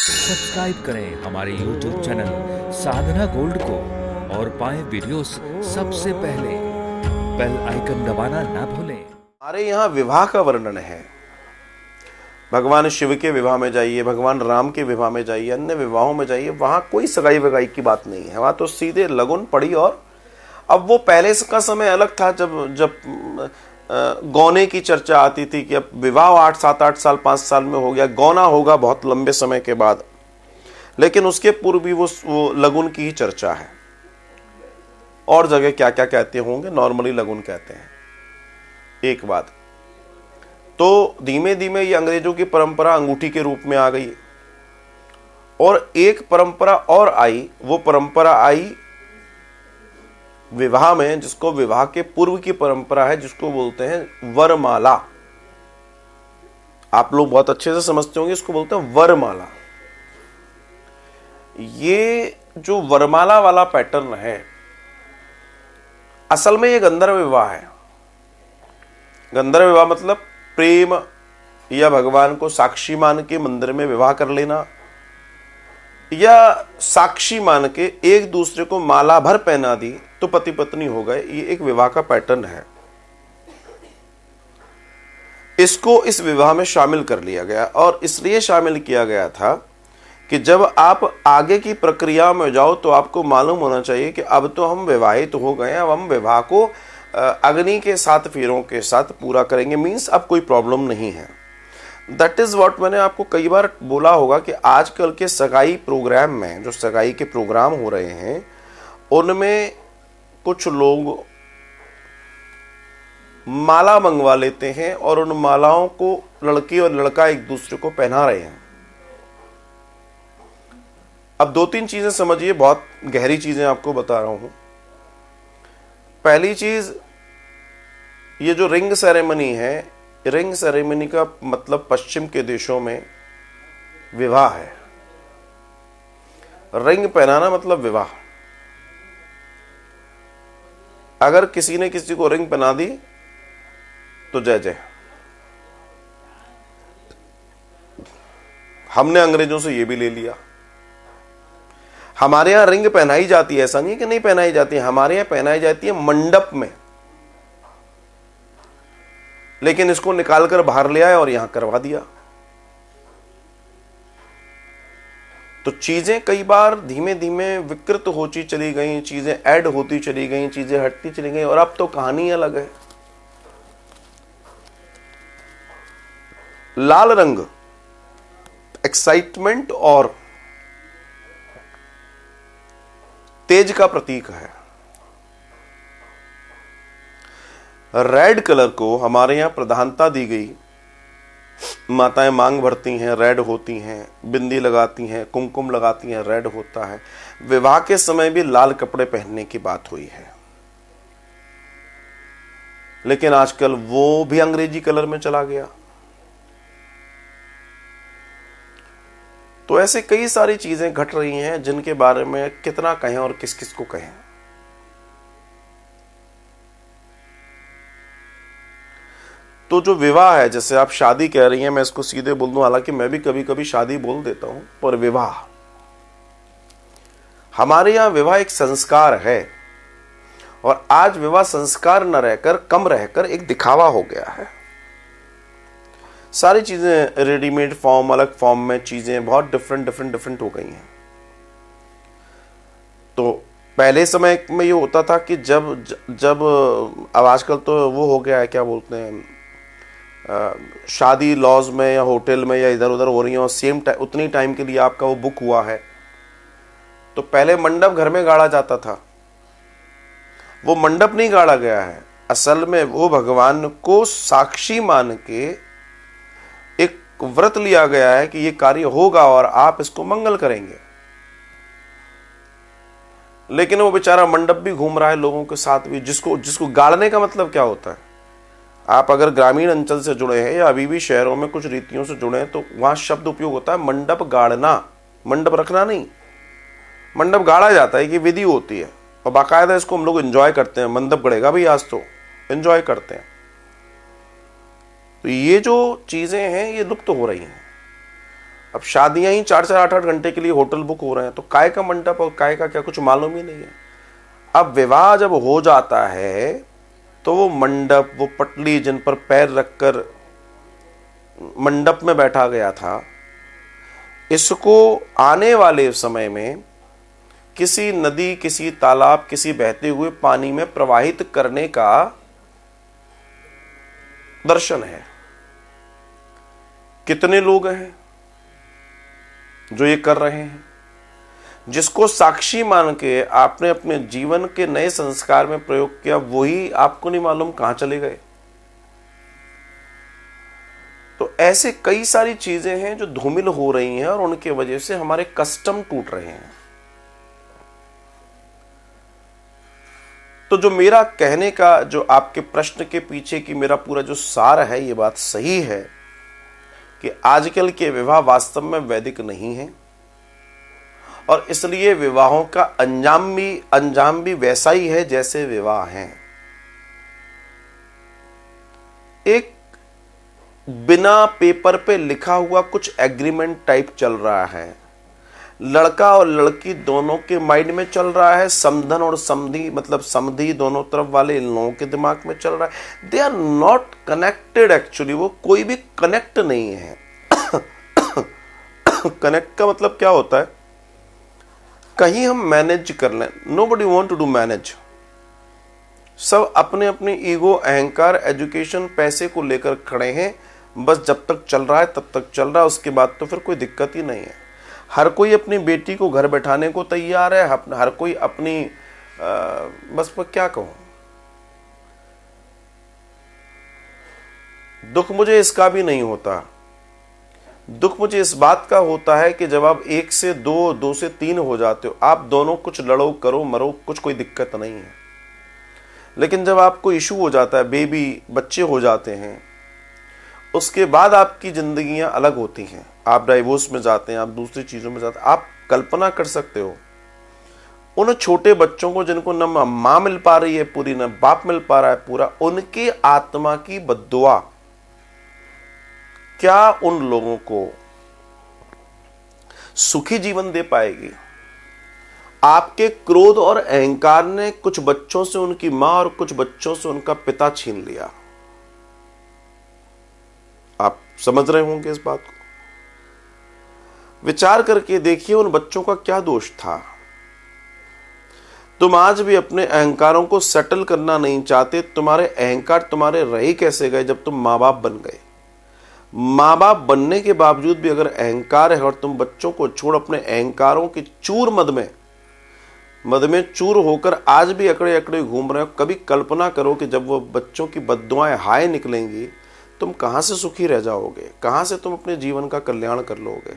Subscribe करें हमारे YouTube channel साधना gold को और पाएं वीडियोस सबसे पहले। बेल आइकन दबाना ना भूलें। हमारे यहाँ विवाह का वर्णन है। भगवान शिव के विवाह में जाइए, भगवान राम के विवाह में जाइए, अन्य विवाहों में जाइए, वहां कोई सगाई वगाई की बात नहीं है। वहां तो सीधे लगन पड़ी। और अब वो पहले का समय अलग था, जब जब गौने की चर्चा आती थी कि अब विवाह 8 7 8 साल 5 साल में हो गया, गौना होगा बहुत लंबे समय के बाद। लेकिन उसके पूर्व भी वो लगन की ही चर्चा है। और जगह क्या क्या कहते होंगे, नॉर्मली लगन कहते हैं। एक बात तो धीमे धीमे ये अंग्रेजों की परंपरा अंगूठी के रूप में आ गई। और एक परंपरा और आई, वो परंपरा आई विवाह में, जिसको विवाह के पूर्व की परंपरा है, जिसको बोलते हैं वरमाला। आप लोग बहुत अच्छे से समझते होंगे, इसको बोलते हैं वरमाला। ये जो वरमाला वाला पैटर्न है, असल में ये गंधर्व विवाह है। गंधर्व विवाह मतलब प्रेम या भगवान को साक्षी मान के मंदिर में विवाह कर लेना, या साक्षी मान के एक दूसरे को माला भर पहना दी तो पति पत्नी हो गए। ये एक विवाह का पैटर्न है। इसको इस विवाह में शामिल कर लिया गया, और इसलिए शामिल किया गया था कि जब आप आगे की प्रक्रिया में जाओ तो आपको मालूम होना चाहिए कि अब तो हम विवाहित हो गए हैं, अब हम विवाह को अग्नि के 7 फेरों के साथ पूरा करेंगे। मीन्स अब कोई प्रॉब्लम नहीं है। दैट इज व्हाट मैंने आपको कई बार बोला होगा कि आजकल के सगाई प्रोग्राम में, जो सगाई के प्रोग्राम हो रहे हैं, उनमें कुछ लोग माला मंगवा लेते हैं और उन मालाओं को लड़की और लड़का एक दूसरे को पहना रहे हैं। अब 2-3 चीजें समझिए, बहुत गहरी चीजें आपको बता रहा हूं। पहली चीज, ये जो रिंग सेरेमनी है, रिंग सेरेमनी का मतलब पश्चिम के देशों में विवाह है। रिंग पहनाना मतलब विवाह। अगर किसी ने किसी को रिंग पहना दी तो जय जय। हमने अंग्रेजों से ये भी ले लिया। हमारे यहां रिंग पहनाई जाती है, ऐसा नहीं कि नहीं पहनाई जाती है। हमारे यहां पहनाई जाती है मंडप में, लेकिन इसको निकालकर बाहर ले आए और यहां करवा दिया। तो चीजें कई बार धीमे धीमे विकृत होती चली गई, चीजें ऐड होती चली गई, चीजें हटती चली गई, और अब तो कहानी अलग है। लाल रंग एक्साइटमेंट और तेज का प्रतीक है। रेड कलर को हमारे यहां प्रधानता दी गई। माताएं मांग भरती हैं, रेड होती हैं, बिंदी लगाती हैं, कुमकुम लगाती हैं, रेड होता है। विवाह के समय भी लाल कपड़े पहनने की बात हुई है, लेकिन आजकल वो भी अंग्रेजी कलर में चला गया। तो ऐसे कई सारी चीजें घट रही हैं जिनके बारे में कितना कहें और किस किस को कहें। तो जो विवाह है, जैसे आप शादी कह रही हैं, मैं इसको सीधे बोल दूं, हालांकि मैं भी कभी कभी शादी बोल देता हूं, पर विवाह, हमारे यहां विवाह एक संस्कार है। और आज विवाह संस्कार न रहकर, कम रहकर एक दिखावा हो गया है। सारी चीजें रेडीमेड फॉर्म, अलग फॉर्म में चीजें बहुत डिफरेंट हो गई हैं। तो पहले समय में ये होता था कि जब अब आजकल तो वो हो गया है, क्या बोलते हैं, शादी लॉज में या होटल में या इधर उधर हो रही है, और सेम उतनी टाइम के लिए आपका वो बुक हुआ है। तो पहले मंडप घर में गाड़ा जाता था। वो मंडप नहीं गाड़ा गया है, असल में वो भगवान को साक्षी मान के एक व्रत लिया गया है कि ये कार्य होगा और आप इसको मंगल करेंगे। लेकिन वो बेचारा मंडप भी घूम रहा है लोगों के साथ भी। जिसको गाड़ने का मतलब क्या होता है, आप अगर ग्रामीण अंचल से जुड़े हैं या अभी भी शहरों में कुछ रीतियों से जुड़े हैं, तो वहां शब्द उपयोग होता है मंडप गाड़ना, मंडप रखना नहीं। मंडप गाड़ा जाता है कि विधि होती है, और बाकायदा इसको हम लोग एंजॉय करते हैं। मंडप गड़ेगा भी आज, तो एंजॉय करते हैं। तो ये जो चीजें हैं ये लुप्त हो रही हैं। अब शादियां ही 4-4 8-8 घंटे के लिए होटल बुक हो रहे हैं, तो काय का मंडप और काय का क्या कुछ मालूम ही नहीं है। अब विवाह जब हो जाता है तो वो मंडप, वो पटली जिन पर पैर रखकर मंडप में बैठा गया था, इसको आने वाले समय में किसी नदी, किसी तालाब, किसी बहते हुए पानी में प्रवाहित करने का दर्शन है। कितने लोग हैं जो ये कर रहे हैं? जिसको साक्षी मान के आपने अपने जीवन के नए संस्कार में प्रयोग किया, वही आपको नहीं मालूम कहां चले गए। तो ऐसे कई सारी चीजें हैं जो धूमिल हो रही हैं और उनके वजह से हमारे कस्टम टूट रहे हैं। तो जो मेरा कहने का, जो आपके प्रश्न के पीछे की मेरा पूरा जो सार है, ये बात सही है कि आजकल के विवाह वास्तव में वैदिक नहीं है और इसलिए विवाहों का अंजाम भी वैसा ही है जैसे विवाह हैं। एक बिना पेपर पे लिखा हुआ कुछ एग्रीमेंट टाइप चल रहा है। लड़का और लड़की दोनों के माइंड में चल रहा है, समधन और समधी मतलब समधी दोनों तरफ वाले इन लोगों के दिमाग में चल रहा है। They are not connected actually, वो कोई भी कनेक्ट नहीं है। कनेक्ट का मतलब क्या होता है? कहीं हम मैनेज कर लें। Nobody want to do manage. सब अपने अपने ईगो, अहंकार, एजुकेशन, पैसे को लेकर खड़े हैं। बस जब तक चल रहा है तब तक चल रहा है, उसके बाद तो फिर कोई दिक्कत ही नहीं है। हर कोई अपनी बेटी को घर बैठाने को तैयार है, हर कोई अपनी बस मैं क्या कहूं, दुख मुझे इसका भी नहीं होता। दुख मुझे इस बात का होता है कि जब आप 1 से 2, 2 से 3 हो जाते हो, आप दोनों कुछ लड़ो, करो, मरो, कुछ कोई दिक्कत नहीं है। लेकिन जब आपको इशू हो जाता है, बेबी, बच्चे हो जाते हैं, उसके बाद आपकी जिंदगियां अलग होती हैं। आप डाइवोर्स में जाते हैं, आप दूसरी चीजों में जाते हैं। आप कल्पना कर सकते हो उन छोटे बच्चों को जिनको न मां मिल पा रही है पूरी, न बाप मिल पा रहा है पूरा, उनकी आत्मा की बद्दुआ क्या उन लोगों को सुखी जीवन दे पाएगी? आपके क्रोध और अहंकार ने कुछ बच्चों से उनकी मां और कुछ बच्चों से उनका पिता छीन लिया। आप समझ रहे होंगे इस बात को। विचार करके देखिए उन बच्चों का क्या दोष था। तुम आज भी अपने अहंकारों को सेटल करना नहीं चाहते। तुम्हारे अहंकार तुम्हारे रहे कैसे गए जब तुम मां बाप बन गए? मां बाप बनने के बावजूद भी अगर अहंकार है और तुम बच्चों को छोड़ अपने अहंकारों की चूर मद में चूर होकर आज भी अकड़े अकड़े घूम रहे हो, कभी कल्पना करो कि जब वो बच्चों की बद्दुआएं हाय निकलेंगी, तुम कहां से सुखी रह जाओगे? कहां से तुम अपने जीवन का कल्याण कर लोगे?